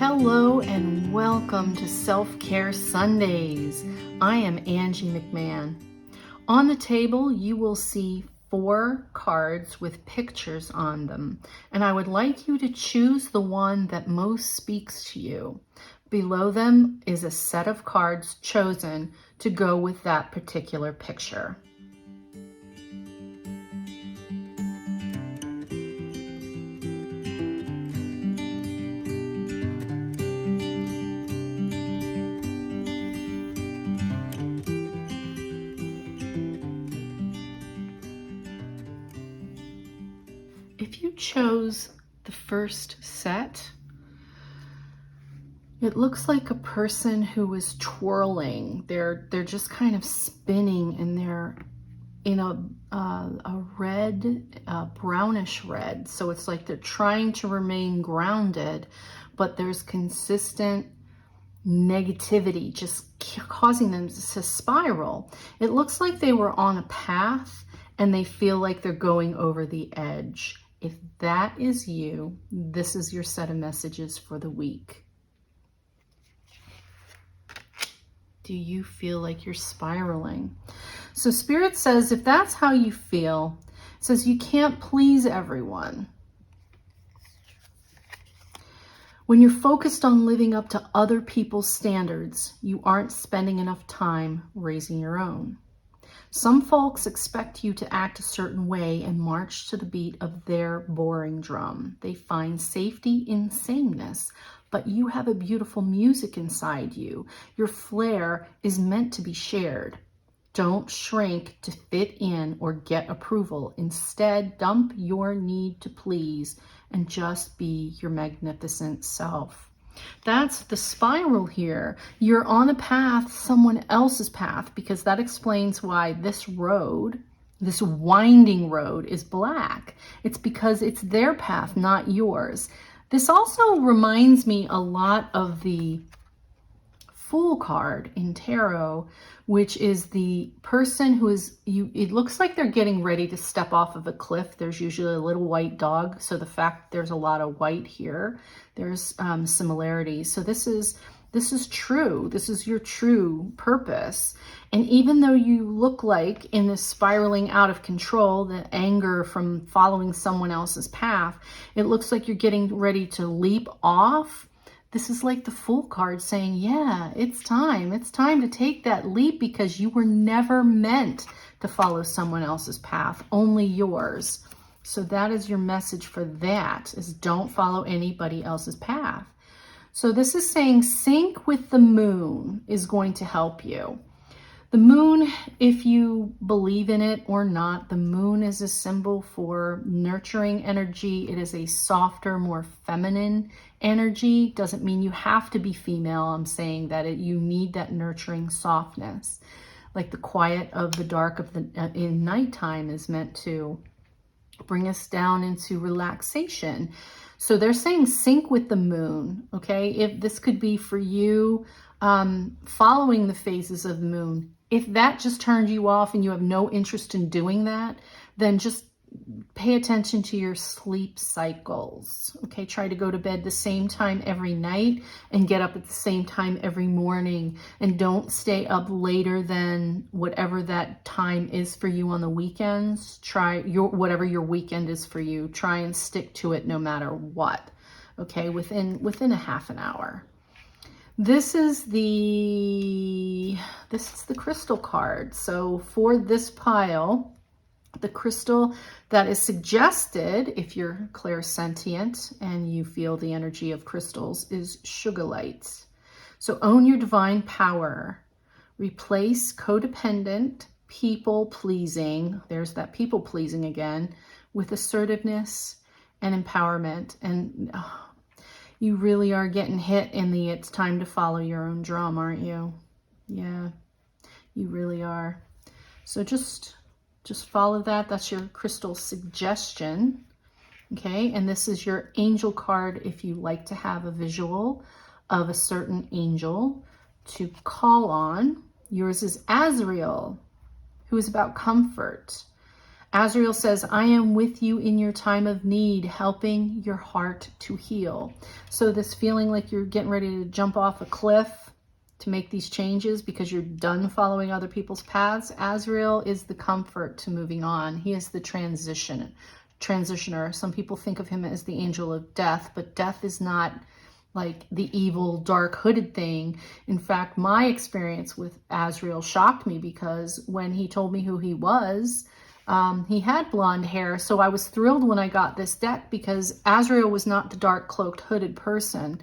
Hello and welcome to Self-Care Sundays. I am Angie McMann. On the table, you will see 4 cards with pictures on them, and I would like you to choose the one that most speaks to you. Below them is a set of cards chosen to go with that particular picture. If you chose the first set, it looks like a person who is twirling. They're just kind of spinning, and they're in a red, brownish red. So it's like they're trying to remain grounded, but there's consistent negativity just causing them to spiral. It looks like they were on a path and they feel like they're going over the edge. If that is you, this is your set of messages for the week. Do you feel like you're spiraling? So Spirit says, if that's how you feel, it says you can't please everyone. When you're focused on living up to other people's standards, you aren't spending enough time raising your own. Some folks expect you to act a certain way and march to the beat of their boring drum. They find safety in sameness, but you have a beautiful music inside you. Your flair is meant to be shared. Don't shrink to fit in or get approval. Instead, dump your need to please and just be your magnificent self. That's the spiral here. You're on a path, someone else's path, because that explains why this road, this winding road, is black. It's because it's their path, not yours. This also reminds me a lot of the Fool card in tarot, which is the person who is, it looks like they're getting ready to step off of a cliff. There's usually a little white dog. So the fact there's a lot of white here, there's similarities. So this is true. This is your true purpose. And even though you look like in this spiraling out of control, the anger from following someone else's path, it looks like you're getting ready to leap off. This is like the Fool card saying, yeah, it's time. It's time to take that leap, because you were never meant to follow someone else's path, only yours. So that is your message for that, is don't follow anybody else's path. So this is saying sync with the moon is going to help you. The moon, if you believe in it or not, the moon is a symbol for nurturing energy. It is a softer, more feminine energy. Doesn't mean you have to be female. I'm saying that you need that nurturing softness. Like the quiet of the dark of in nighttime is meant to bring us down into relaxation. So they're saying sync with the moon, okay? If this could be for you, following the phases of the moon. If that just turned you off and you have no interest in doing that, then just pay attention to your sleep cycles, okay? Try to go to bed the same time every night and get up at the same time every morning, and don't stay up later than whatever that time is for you on the weekends. Try whatever your weekend is for you. Try and stick to it no matter what, okay? Within a half an hour. This is the crystal card. So for this pile, the crystal that is suggested, if you're clairsentient and you feel the energy of crystals, is sugilite. So own your divine power. Replace codependent, people-pleasing, there's that people-pleasing again, with assertiveness and empowerment. And you really are getting hit in the it's time to follow your own drum, aren't you? Yeah, you really are. So just follow that. That's your crystal suggestion. Okay, and this is your angel card if you like to have a visual of a certain angel to call on. Yours is Azrael, who is about comfort. Azrael says, I am with you in your time of need, helping your heart to heal. So this feeling like you're getting ready to jump off a cliff to make these changes because you're done following other people's paths, Azrael is the comfort to moving on. He is the transitioner. Some people think of him as the angel of death, but death is not like the evil, dark, hooded thing. In fact, my experience with Azrael shocked me because when he told me who he was, he had blonde hair. So I was thrilled when I got this deck because Azrael was not the dark, cloaked, hooded person,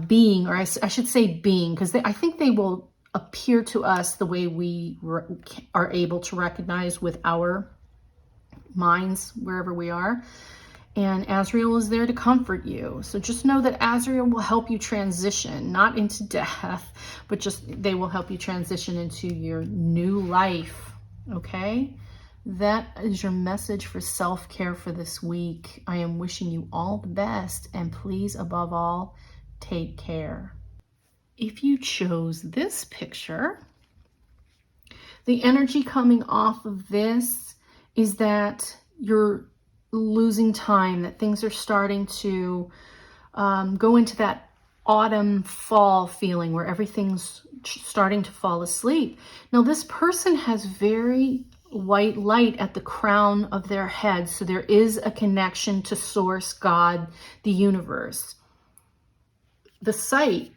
being, or I should say being, because I think they will appear to us the way we are able to recognize with our minds wherever we are. And Azrael is there to comfort you. So just know that Azrael will help you transition, not into death, but just they will help you transition into your new life. Okay? That is your message for self-care for this week. I am wishing you all the best, and please, above all, take care. If you chose this picture, the energy coming off of this is that you're losing time, that things are starting to go into that autumn fall feeling where everything's starting to fall asleep. Now, this person has very white light at the crown of their head, so there is a connection to Source, God, the universe. The sight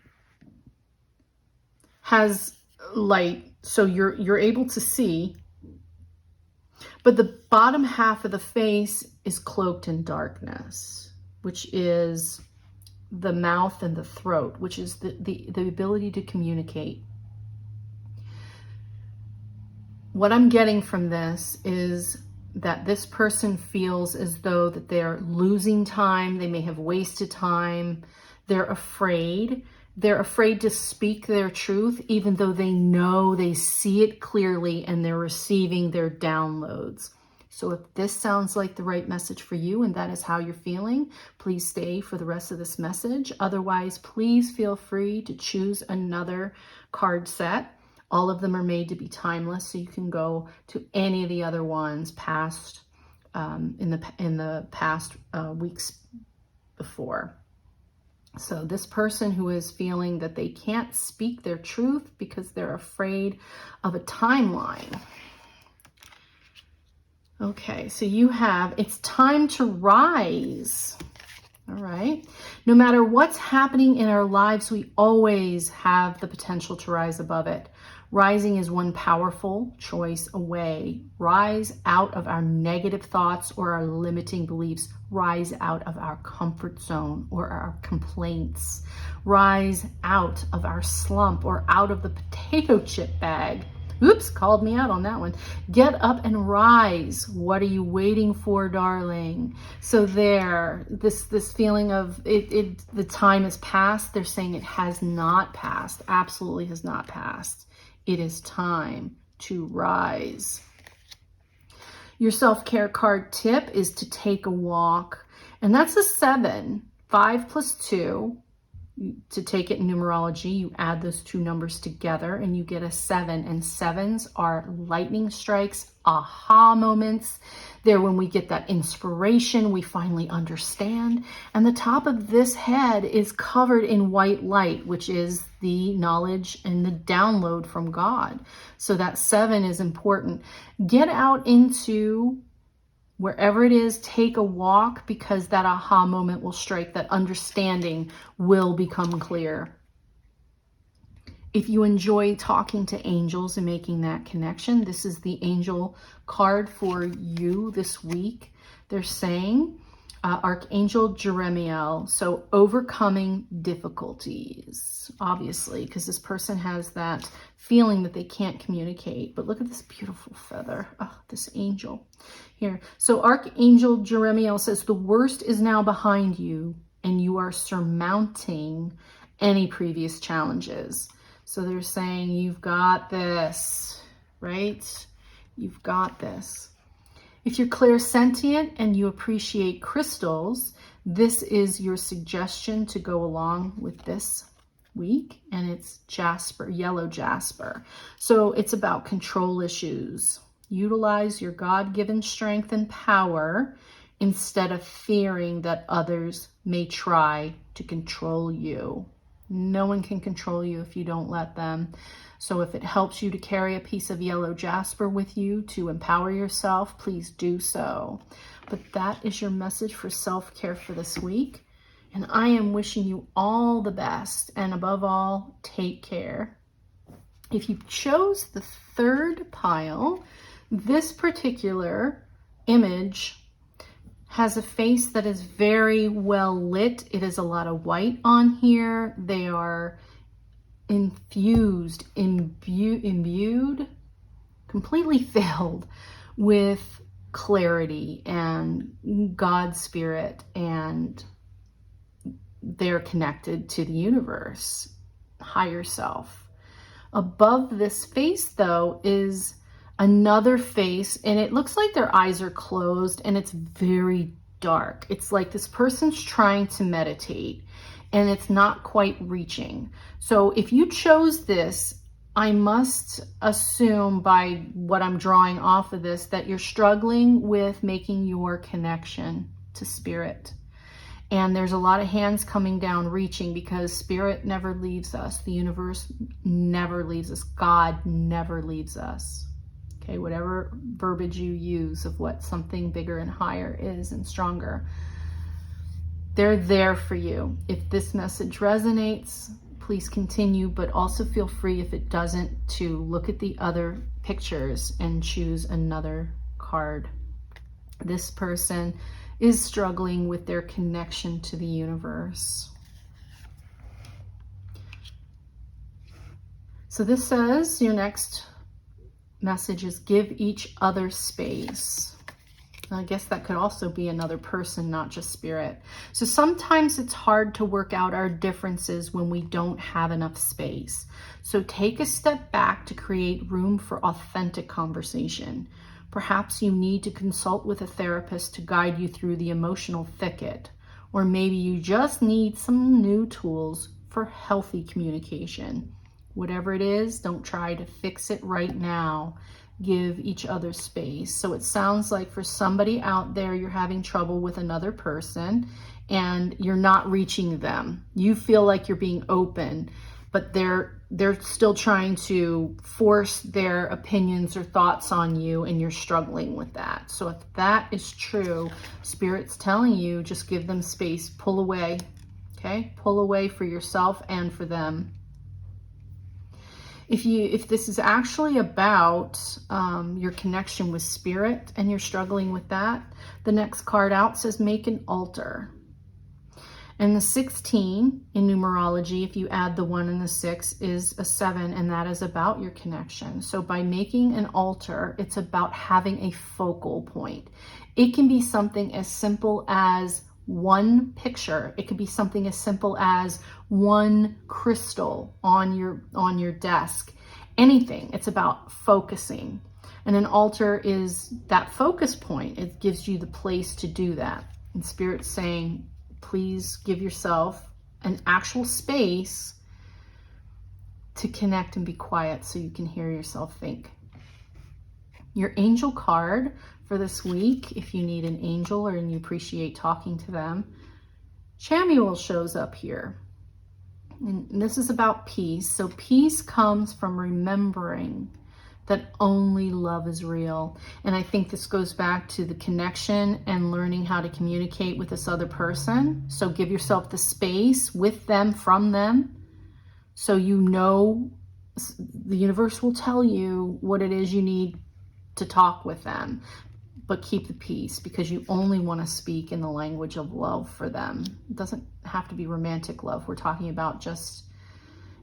has light, so you're able to see, but the bottom half of the face is cloaked in darkness, which is the mouth and the throat, which is the ability to communicate. What I'm getting from this is that this person feels as though that they're losing time. They may have wasted time. They're afraid. They're afraid to speak their truth, even though they know they see it clearly and they're receiving their downloads. So if this sounds like the right message for you and that is how you're feeling, please stay for the rest of this message. Otherwise, please feel free to choose another card set. All of them are made to be timeless, so you can go to any of the other ones past in the past weeks before. So this person who is feeling that they can't speak their truth because they're afraid of a timeline. Okay, so you have, it's time to rise. All right. No matter what's happening in our lives, we always have the potential to rise above it. Rising is one powerful choice away. Rise out of our negative thoughts or our limiting beliefs. Rise out of our comfort zone or our complaints. Rise out of our slump or out of the potato chip bag. Oops, called me out on that one. Get up and rise. What are you waiting for, darling? So there, this feeling of the time has passed. They're saying it has not passed. Absolutely has not passed. It is time to rise. Your self-care card tip is to take a walk. And that's a 7. 5 plus 2. To take it in numerology, you add those two numbers together and you get a 7. And 7s are lightning strikes, aha moments. They're when we get that inspiration, we finally understand. And the top of this head is covered in white light, which is the knowledge and the download from God. So that 7 is important. Get out into wherever it is, take a walk, because that aha moment will strike, that understanding will become clear. If you enjoy talking to angels and making that connection, this is the angel card for you this week. They're saying, Archangel Jeremiel, so overcoming difficulties, obviously, because this person has that feeling that they can't communicate. But look at this beautiful feather, this angel here. So Archangel Jeremiel says, the worst is now behind you and you are surmounting any previous challenges. So they're saying, you've got this, right? You've got this. If you're clairsentient and you appreciate crystals, this is your suggestion to go along with this week. And it's jasper, yellow jasper. So it's about control issues. Utilize your God-given strength and power instead of fearing that others may try to control you. No one can control you if you don't let them. So if it helps you to carry a piece of yellow jasper with you to empower yourself, please do so. But that is your message for self-care for this week. And I am wishing you all the best. And above all, take care. If you chose the third pile, this particular image has a face that is very well lit. It is a lot of white on here. They are infused, imbued, completely filled with clarity and God's spirit, and they're connected to the universe, higher self. Above this face, though, is another face, and it looks like their eyes are closed and it's very dark. It's like this person's trying to meditate and it's not quite reaching. So if you chose this, I must assume by what I'm drawing off of this that you're struggling with making your connection to spirit. And there's a lot of hands coming down reaching, because spirit never leaves us. The universe never leaves us. God never leaves us. Okay, whatever verbiage you use of what something bigger and higher is and stronger, they're there for you. If this message resonates, please continue, but also feel free, if it doesn't, to look at the other pictures and choose another card. This person is struggling with their connection to the universe. So this says your next message is give each other space. I guess that could also be another person, not just spirit. So sometimes it's hard to work out our differences when we don't have enough space. So take a step back to create room for authentic conversation. Perhaps you need to consult with a therapist to guide you through the emotional thicket, or maybe you just need some new tools for healthy communication. Whatever it is, don't try to fix it right now. Give each other space. So it sounds like for somebody out there, you're having trouble with another person and you're not reaching them. You feel like you're being open, but they're still trying to force their opinions or thoughts on you, and you're struggling with that. So if that is true, Spirit's telling you, just give them space, pull away, okay? Pull away for yourself and for them. If this is actually about your connection with spirit and you're struggling with that, the next card out says make an altar. And the 16 in numerology, if you add the 1 and the 6, is a 7, and that is about your connection. So by making an altar, it's about having a focal point. It can be something as simple as one picture. It could be something as simple as one crystal on your desk. Anything. It's about focusing. And an altar is that focus point. It gives you the place to do that. And Spirit's saying, please give yourself an actual space to connect and be quiet so you can hear yourself think. Your angel card for this week, if you need an angel or you appreciate talking to them, Chamuel shows up here. And this is about peace. So peace comes from remembering that only love is real. And I think this goes back to the connection and learning how to communicate with this other person. So give yourself the space with them, from them, so you know the universe will tell you what it is you need to talk with them. But keep the peace, because you only want to speak in the language of love for them. It doesn't have to be romantic love. We're talking about just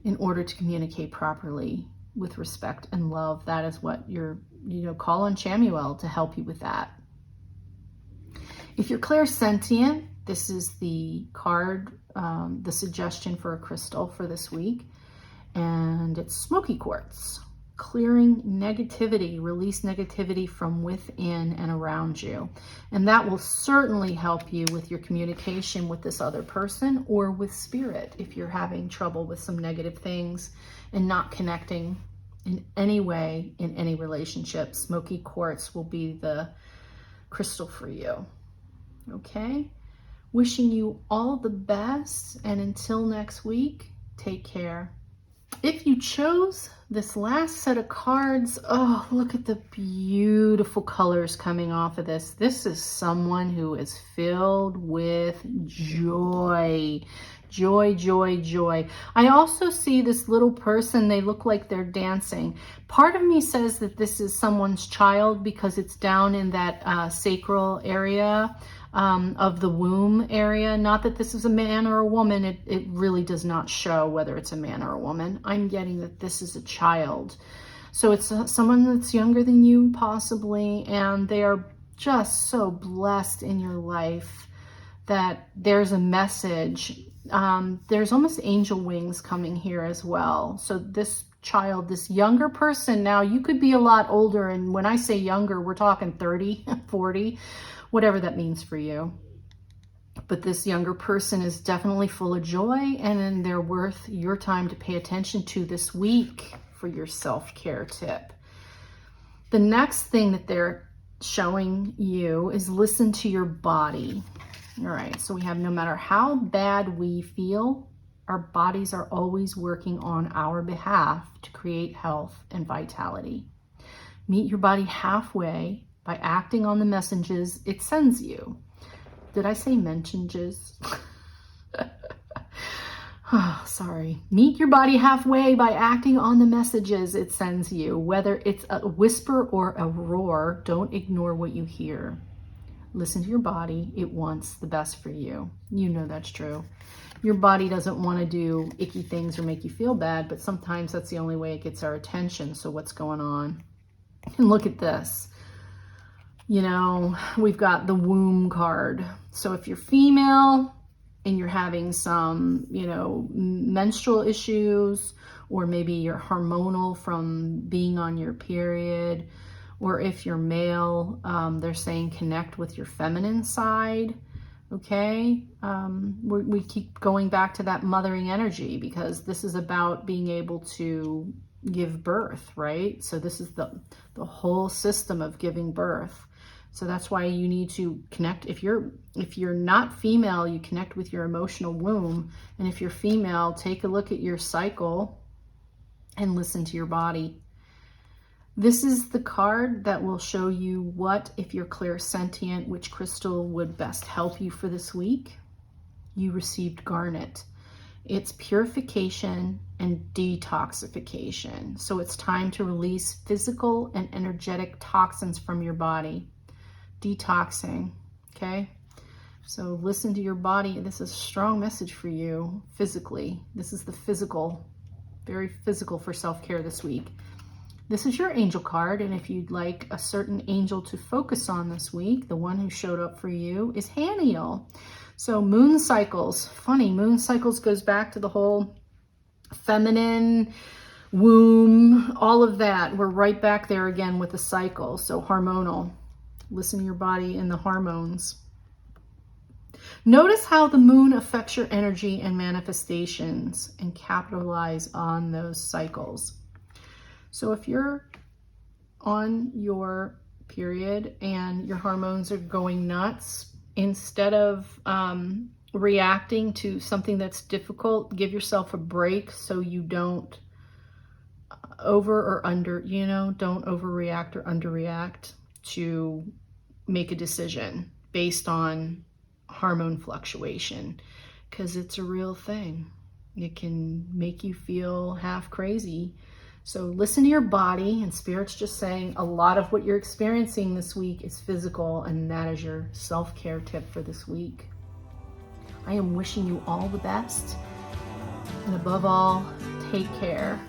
in order to communicate properly with respect and love. That is what call on Chamuel to help you with that. If you're clairsentient, this is the card, the suggestion for a crystal for this week. And it's smoky quartz. Clearing negativity, release negativity from within and around you. And that will certainly help you with your communication with this other person or with spirit if you're having trouble with some negative things and not connecting in any way, in any relationship, smoky quartz will be the crystal for you. Okay? Wishing you all the best, and until next week, take care. If you chose this last set of cards, oh, look at the beautiful colors coming off of this. This is someone who is filled with joy. Joy, joy, joy. I also see this little person, they look like they're dancing. Part of me says that this is someone's child because it's down in that sacral area of the womb area. Not that this is a man or a woman. It really does not show whether it's a man or a woman. I'm getting that this is a child. So it's someone that's younger than you possibly, and they are just so blessed in your life that there's a message. There's almost angel wings coming here as well. So this child, this younger person, now you could be a lot older, and when I say younger, we're talking 30, 40, whatever that means for you. But this younger person is definitely full of joy, and then they're worth your time to pay attention to this week for your self-care tip. The next thing that they're showing you is listen to your body. All right, so we have no matter how bad we feel, our bodies are always working on our behalf to create health and vitality. Meet your body halfway by acting on the messages it sends you. Did I say messages? Oh, sorry. Meet your body halfway by acting on the messages it sends you. Whether it's a whisper or a roar, don't ignore what you hear. Listen to your body. It wants the best for you. You know that's true. Your body doesn't want to do icky things or make you feel bad, but sometimes that's the only way it gets our attention. So what's going on? And look at this. You know, we've got the womb card. So if you're female and you're having some, you know, menstrual issues, or maybe you're hormonal from being on your period, or if you're male, they're saying connect with your feminine side, okay? We keep going back to that mothering energy because this is about being able to give birth, right? So this is the whole system of giving birth. So that's why you need to connect. If you're not female, you connect with your emotional womb. And if you're female, take a look at your cycle and listen to your body. This is the card that will show you what, if you're clairsentient, which crystal would best help you for this week. You received garnet. It's purification and detoxification. So it's time to release physical and energetic toxins from your body. Detoxing, okay? So listen to your body. This is a strong message for you physically. This is the physical, very physical for self-care this week. This is your angel card, and if you'd like a certain angel to focus on this week, the one who showed up for you is Haniel. So moon cycles, funny, moon cycles goes back to the whole feminine, womb, all of that. We're right back there again with the cycle, so hormonal. Listen to your body and the hormones. Notice how the moon affects your energy and manifestations, and capitalize on those cycles. So if you're on your period and your hormones are going nuts, instead of reacting to something that's difficult, give yourself a break so you don't over or under, you know, don't overreact or underreact to make a decision based on hormone fluctuation, because it's a real thing. It can make you feel half crazy. So listen to your body, and Spirit's just saying a lot of what you're experiencing this week is physical, and that is your self-care tip for this week. I am wishing you all the best, and above all, take care.